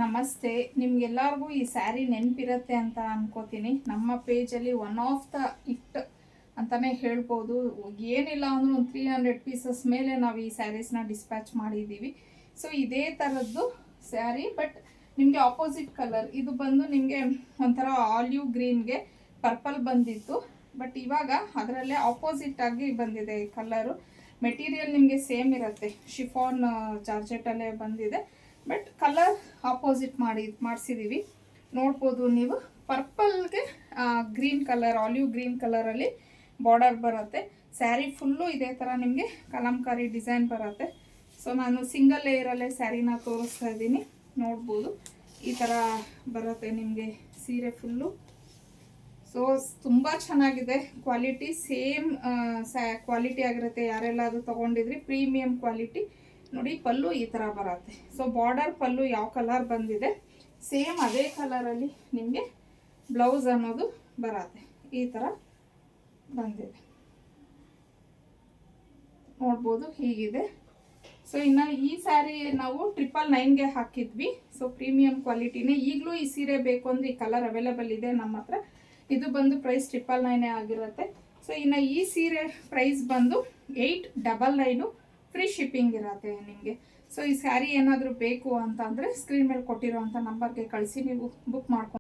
ನಮಸ್ತೆ. ನಿಮ್ಗೆಲ್ಲರಿಗೂ ಈ ಸ್ಯಾರಿ ನೆನಪಿರುತ್ತೆ ಅಂತ ಅನ್ಕೋತೀನಿ. ನಮ್ಮ ಪೇಜಲ್ಲಿ ಒನ್ ಆಫ್ ದ ಇಟ್ ಅಂತಲೇ ಹೇಳ್ಬೋದು. ಏನಿಲ್ಲ ಅಂದರೂ ಒಂದು 300 ಪೀಸಸ್ ಮೇಲೆ ನಾವು ಈ ಸ್ಯಾರೀಸ್ನ ಡಿಸ್ಪ್ಯಾಚ್ ಮಾಡಿದ್ದೀವಿ. ಸೊ ಇದೇ ಥರದ್ದು ಸ್ಯಾರಿ, ಬಟ್ ನಿಮಗೆ ಆಪೋಸಿಟ್ ಕಲರ್. ಇದು ಬಂದು ನಿಮಗೆ ಒಂಥರ ಆಲಿವ್ ಗ್ರೀನ್ಗೆ ಪರ್ಪಲ್ ಬಂದಿತ್ತು, ಬಟ್ ಇವಾಗ ಅದರಲ್ಲೇ ಆಪೋಸಿಟ್ ಆಗಿ ಬಂದಿದೆ ಈ ಕಲರು. ಮೆಟೀರಿಯಲ್ ನಿಮಗೆ ಸೇಮ್ ಇರುತ್ತೆ, ಶಿಫಾನ್ ಜಾರ್ಜೆಟಲ್ಲೇ ಬಂದಿದೆ, ಬಟ್ ಕಲರ್ ಆಪೋಸಿಟ್ ಮಾಡಿಸಿದ್ದೀವಿ. ನೋಡ್ಬೋದು ನೀವು, ಪರ್ಪಲ್ಗೆ ಗ್ರೀನ್ ಕಲರ್, ಆಲಿವ್ ಗ್ರೀನ್ ಕಲರಲ್ಲಿ ಬಾರ್ಡರ್ ಬರುತ್ತೆ. ಸ್ಯಾರಿ ಫುಲ್ಲು ಇದೇ ಥರ ನಿಮಗೆ ಕಲಂಕಾರಿ ಡಿಸೈನ್ ಬರುತ್ತೆ. ಸೊ ನಾನು ಸಿಂಗಲ್ ಲೇಯರಲ್ಲೇ ಸ್ಯಾರಿನ ತೋರಿಸ್ತಾ ಇದ್ದೀನಿ. ನೋಡ್ಬೋದು ಈ ಥರ ಬರುತ್ತೆ ನಿಮಗೆ ಸೀರೆ ಫುಲ್ಲು. ಸೊ ತುಂಬ ಚೆನ್ನಾಗಿದೆ, ಕ್ವಾಲಿಟಿ ಸೇಮ್ ಕ್ವಾಲಿಟಿ ಆಗಿರುತ್ತೆ. ಯಾರೆಲ್ಲ ಅದು ತೊಗೊಂಡಿದ್ರಿ ಪ್ರೀಮಿಯಂ ಕ್ವಾಲಿಟಿ. ನೋಡಿ, ಪಲ್ಲು ಈ ಥರ ಬರುತ್ತೆ. ಸೊ ಬಾರ್ಡರ್ ಪಲ್ಲು ಯಾವ ಕಲರ್ ಬಂದಿದೆ ಸೇಮ್ ಅದೇ ಕಲರಲ್ಲಿ ನಿಮಗೆ ಬ್ಲೌಸ್ ಅನ್ನೋದು ಬರುತ್ತೆ. ಈ ಥರ ಬಂದಿದೆ, ನೋಡ್ಬೋದು ಹೀಗಿದೆ. ಸೊ ಇನ್ನು ಈ ಸ್ಯಾರಿ ನಾವು 999ಗೆ ಹಾಕಿದ್ವಿ. ಸೊ ಪ್ರೀಮಿಯಂ ಕ್ವಾಲಿಟಿನೇ. ಈಗಲೂ ಈ ಸೀರೆ ಬೇಕು ಅಂದರೆ ಈ ಕಲರ್ ಅವೈಲೇಬಲ್ ಇದೆ ನಮ್ಮ ಹತ್ರ. ಇದು ಬಂದು ಪ್ರೈಸ್ 999 ಆಗಿರುತ್ತೆ. ಸೊ ಇನ್ನು ಈ ಸೀರೆ ಪ್ರೈಸ್ ಬಂದು 899, ಫ್ರೀ ಶಿಪ್ಪಿಂಗ್ ಇರುತ್ತೆ ನಿಮಗೆ. ಸೊ ಈ ಸ್ಯಾರಿ ಏನಾದರೂ ಬೇಕು ಅಂತ ಅಂದರೆ ಸ್ಕ್ರೀನ್ ಮೇಲೆ ಕೊಟ್ಟಿರೋವಂಥ ನಂಬರ್ಗೆ ಕಳಿಸಿ ನೀವು ಬುಕ್ ಮಾಡ್ಕೊಂಡು